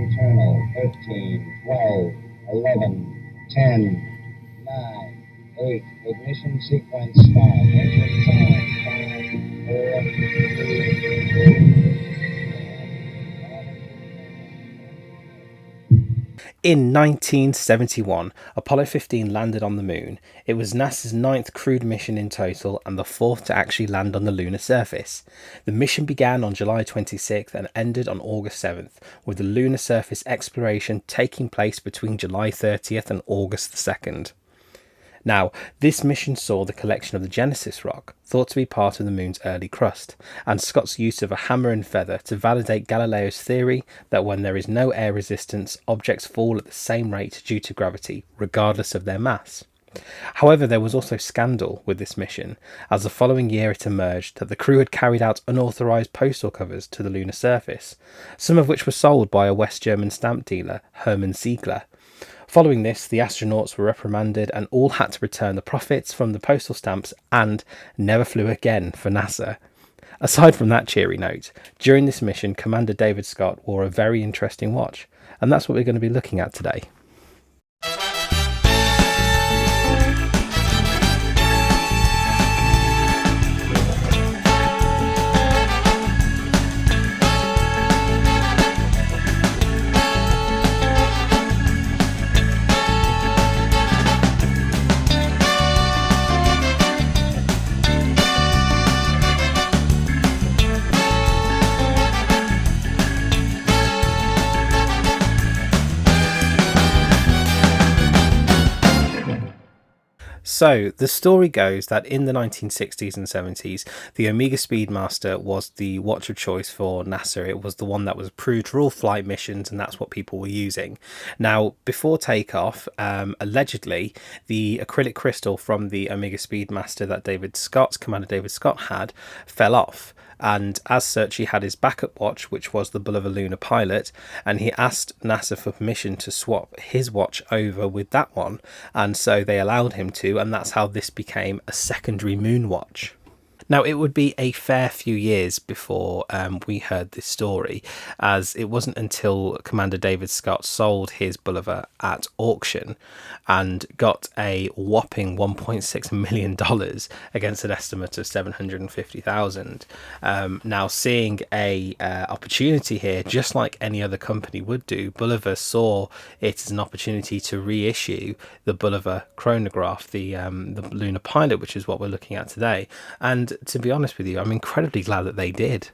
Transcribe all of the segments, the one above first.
internal, 13, 12, 11, 10, 9, 8, ignition sequence start, engine time, 5, 4, In 1971, Apollo 15 landed on the moon. It was NASA's ninth crewed mission in total and the fourth to actually land on the lunar surface. The mission began on July 26th and ended on August 7th, with the lunar surface exploration taking place between July 30th and August 2nd. Now, this mission saw the collection of the Genesis rock, thought to be part of the moon's early crust, and Scott's use of a hammer and feather to validate Galileo's theory that when there is no air resistance, objects fall at the same rate due to gravity, regardless of their mass. However, there was also scandal with this mission, as the following year it emerged that the crew had carried out unauthorised postal covers to the lunar surface, some of which were sold by a West German stamp dealer, Hermann Ziegler. Following this, the astronauts were reprimanded and all had to return the profits from the postal stamps and never flew again for NASA. Aside from that cheery note, during this mission, Commander David Scott wore a very interesting watch, and that's what we're going to be looking at today. So, the story goes that in the 1960s and 70s, the Omega Speedmaster was the watch of choice for NASA. It was the one that was approved for all flight missions, and that's what people were using. Now, before takeoff, allegedly, the acrylic crystal from the Omega Speedmaster that Commander David Scott had, fell off. And as such, he had his backup watch, which was the Bulova Lunar Pilot, and he asked NASA for permission to swap his watch over with that one, and so they allowed him to, and that's how this became a secondary moon watch. Now, it would be a fair few years before we heard this story, as it wasn't until Commander David Scott sold his Bulova at auction and got a whopping $1.6 million against an estimate of $750,000. Now, seeing a opportunity here, just like any other company would do, Bulova saw it as an opportunity to reissue the Bulova chronograph, the Lunar Pilot, which is what we're looking at today. And to be honest with you, I'm incredibly glad that they did.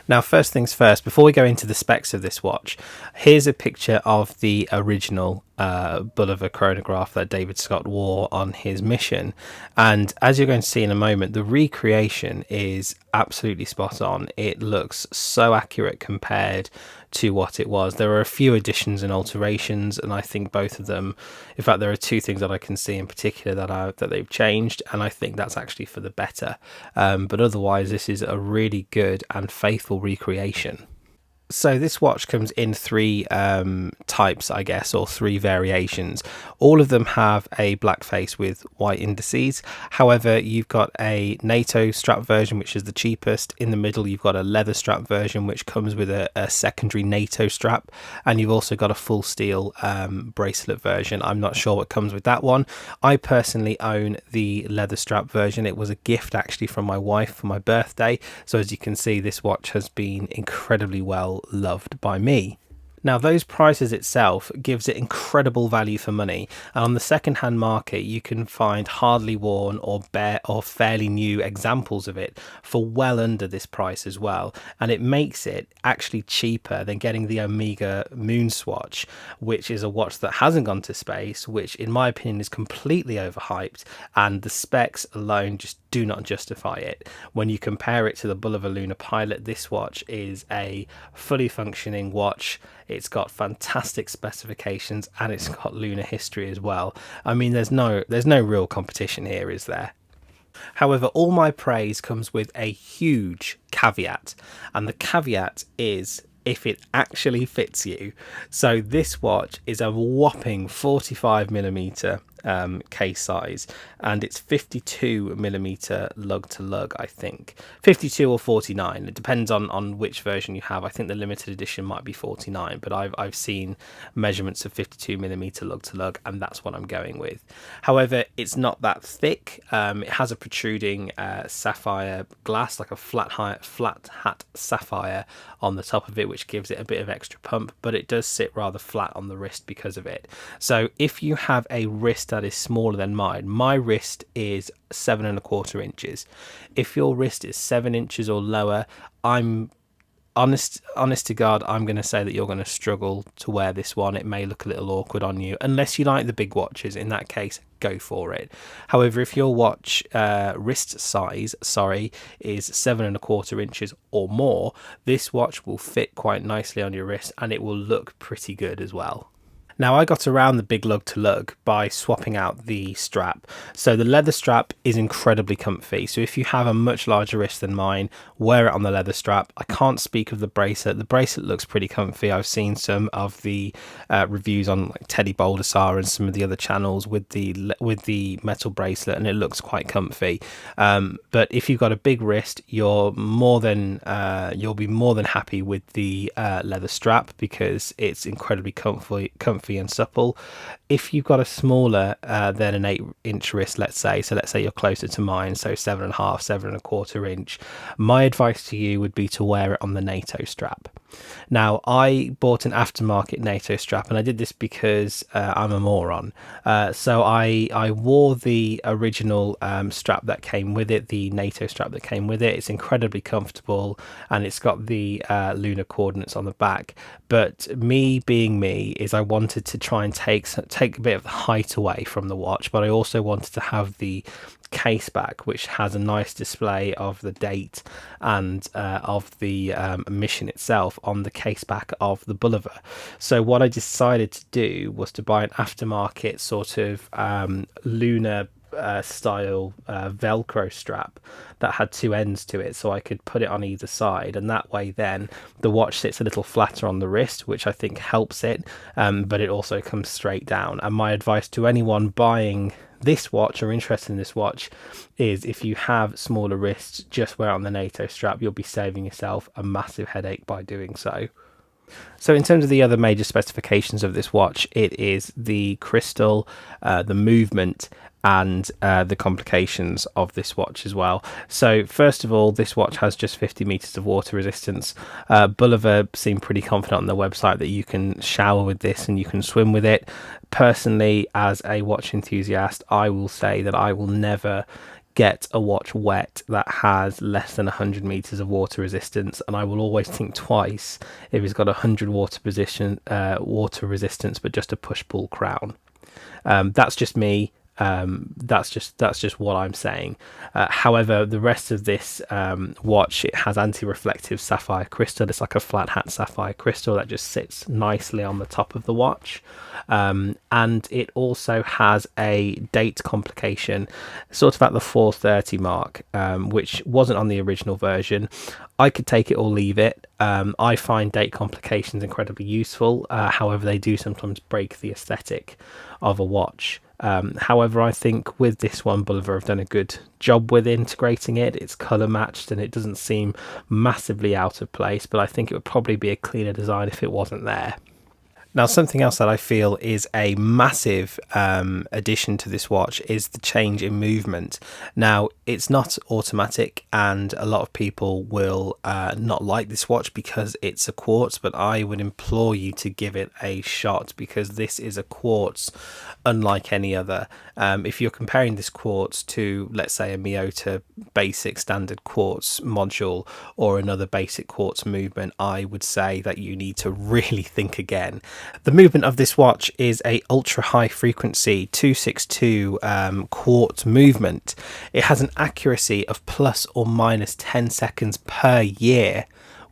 Now, first things first, before we go into the specs of this watch, here's a picture of the original Bulova chronograph that David Scott wore on his mission. And as you're going to see in a moment, the recreation is absolutely spot on. It looks so accurate compared to what it was. There are a few additions and alterations, and I think both of them, in fact, there are two things that I can see in particular that they've changed, and I think that's actually for the better. But otherwise, this is a really good and faithful recreation. So this watch comes in three types, I guess, or three variations. All of them have a black face with white indices. However, you've got a NATO strap version, which is the cheapest. In the middle, you've got a leather strap version, which comes with a secondary NATO strap. And you've also got a full steel bracelet version. I'm not sure what comes with that one. I personally own the leather strap version. It was a gift actually from my wife for my birthday. So as you can see, this watch has been incredibly well loved by me. Now, those prices itself gives it incredible value for money, and on the second-hand market you can find hardly worn or fairly new examples of it for well under this price as well, and it makes it actually cheaper than getting the Omega MoonSwatch, which is a watch that hasn't gone to space, which in my opinion is completely overhyped, and the specs alone just do not justify it. When you compare it to the Bulova Lunar Pilot, this watch is a fully functioning watch. It's got fantastic specifications and it's got lunar history as well. I mean, there's no real competition here, is there? However, all my praise comes with a huge caveat, and the caveat is if it actually fits you. So this watch is a whopping 45mm case size, and it's 52 millimeter lug to lug. I think 52 or 49. It depends on which version you have. I think the limited edition might be 49, but I've seen measurements of 52 millimeter lug to lug, and that's what I'm going with. However, it's not that thick. It has a protruding sapphire glass, like a flat hat sapphire on the top of it, which gives it a bit of extra pump, but it does sit rather flat on the wrist because of it. So if you have a wrist that is smaller than mine, my wrist is 7¼ inches. If your wrist is 7 inches or lower, I'm honest to God, I'm going to say that you're going to struggle to wear this one. It may look a little awkward on you, unless you like the big watches. In that case, go for it. However, if your watch wrist size is 7¼ inches or more, this watch will fit quite nicely on your wrist, and it will look pretty good as well. Now, I got around the big lug to lug by swapping out the strap. So the leather strap is incredibly comfy. So if you have a much larger wrist than mine, wear it on the leather strap. I can't speak of the bracelet. The bracelet looks pretty comfy. I've seen some of the reviews on like Teddy Baldessar and some of the other channels with the metal bracelet, and it looks quite comfy. But if you've got a big wrist, you'll be more than happy with the leather strap, because it's incredibly comfy and supple. If you've got a smaller than an 8-inch wrist, let's say you're closer to mine, so 7.5, 7¼ inch, my advice to you would be to wear it on the NATO strap. Now, I bought an aftermarket NATO strap, and I did this because I'm a moron. So I wore the original strap that came with it, the NATO strap that came with it. It's incredibly comfortable, and it's got the lunar coordinates on the back. But me being me, is I wanted to try and take a bit of the height away from the watch, but I also wanted to have the case back, which has a nice display of the date and of the mission itself on the case back of the Bulova. So what I decided to do was to buy an aftermarket sort of lunar style velcro strap that had two ends to it, so I could put it on either side, and that way then the watch sits a little flatter on the wrist, which I think helps it, but it also comes straight down. And my advice to anyone buying this watch or interested in this watch is, if you have smaller wrists, just wear it on the NATO strap. You'll be saving yourself a massive headache by doing so. So in terms of the other major specifications of this watch, it is the crystal, the movement, and the complications of this watch as well. So first of all, this watch has just 50 meters of water resistance. Bulova seem pretty confident on their website that you can shower with this and you can swim with it. Personally, as a watch enthusiast, I will say that I will never get a watch wet that has less than 100 meters of water resistance, and I will always think twice if it's got 100 water resistance but just a push-pull crown. That's just me. That's just what I'm saying. However, the rest of this watch, it has anti-reflective sapphire crystal. It's like a flat hat sapphire crystal that just sits nicely on the top of the watch, and it also has a date complication sort of at the 4:30 mark, which wasn't on the original version. I could take it or leave it. I find date complications incredibly useful. However, they do sometimes break the aesthetic of a watch. However, I think with this one, Bulova have done a good job with integrating it. It's colour matched and it doesn't seem massively out of place, but I think it would probably be a cleaner design if it wasn't there. Now, something else that I feel is a massive addition to this watch is the change in movement. Now, it's not automatic, and a lot of people will not like this watch because it's a quartz, but I would implore you to give it a shot, because this is a quartz unlike any other. If you're comparing this quartz to, let's say, a Miyota basic standard quartz module or another basic quartz movement, I would say that you need to really think again. The movement of this watch is a ultra high frequency 262 quartz movement. It has an accuracy of plus or minus 10 seconds per year,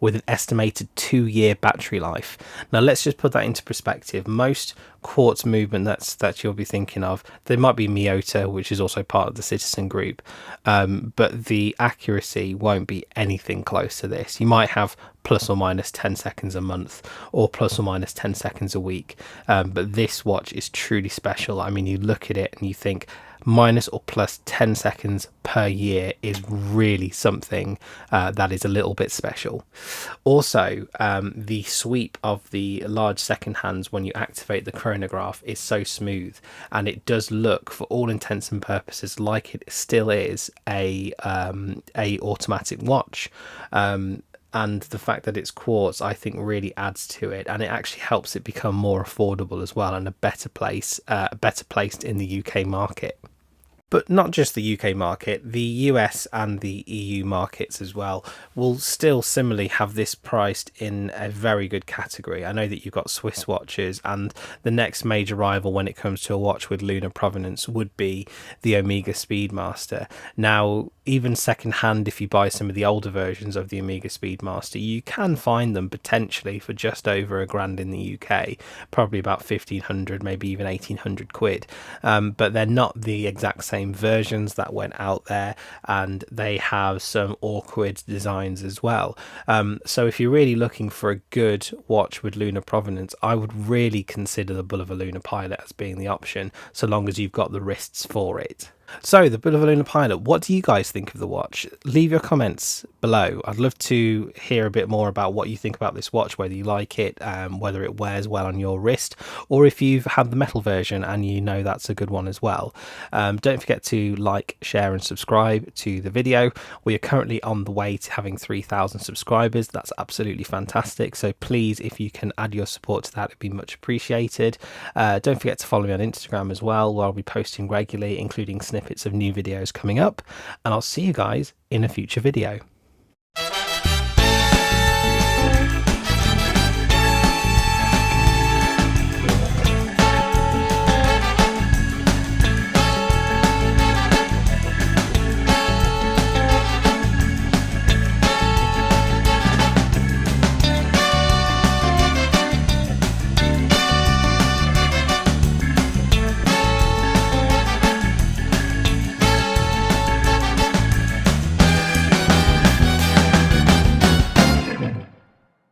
with an estimated 2-year battery life. Now let's just put that into perspective. Most quartz movement that you'll be thinking of, there might be Miyota, which is also part of the Citizen group, but the accuracy won't be anything close to this. You might have plus or minus 10 seconds a month, or plus or minus 10 seconds a week, but this watch is truly special. I mean, you look at it and you think minus or plus 10 seconds per year is really something that is a little bit special. Also, the sweep of the large second hands when you activate the chronograph is so smooth, and it does look, for all intents and purposes, like it still is a automatic watch. And the fact that it's quartz, I think, really adds to it, and it actually helps it become more affordable as well, and a better placed in the UK market. But not just the UK market, the US and the EU markets as well will still similarly have this priced in a very good category. I know that you've got Swiss watches, and the next major rival when it comes to a watch with lunar provenance would be the Omega Speedmaster. Now, even second hand, if you buy some of the older versions of the Omega Speedmaster, you can find them potentially for just over £1,000 in the UK, probably about 1,500, maybe even 1,800 quid. But they're not the exact same versions that went out there, and they have some awkward designs as well. So if you're really looking for a good watch with lunar provenance, I would really consider the Bulova Lunar Pilot as being the option, so long as you've got the wrists for it. So the Bulova Lunar Pilot, what do you guys think of the watch? Leave your comments below. I'd love to hear a bit more about what you think about this watch, whether you like it, whether it wears well on your wrist, or if you've had the metal version and you know that's a good one as well. Don't forget to like, share and subscribe to the video. We are currently on the way to having 3,000 subscribers. That's absolutely fantastic. So please, if you can add your support to that, it'd be much appreciated. Don't forget to follow me on Instagram as well, where I'll be posting regularly, including snippets of new videos coming up, and I'll see you guys in a future video.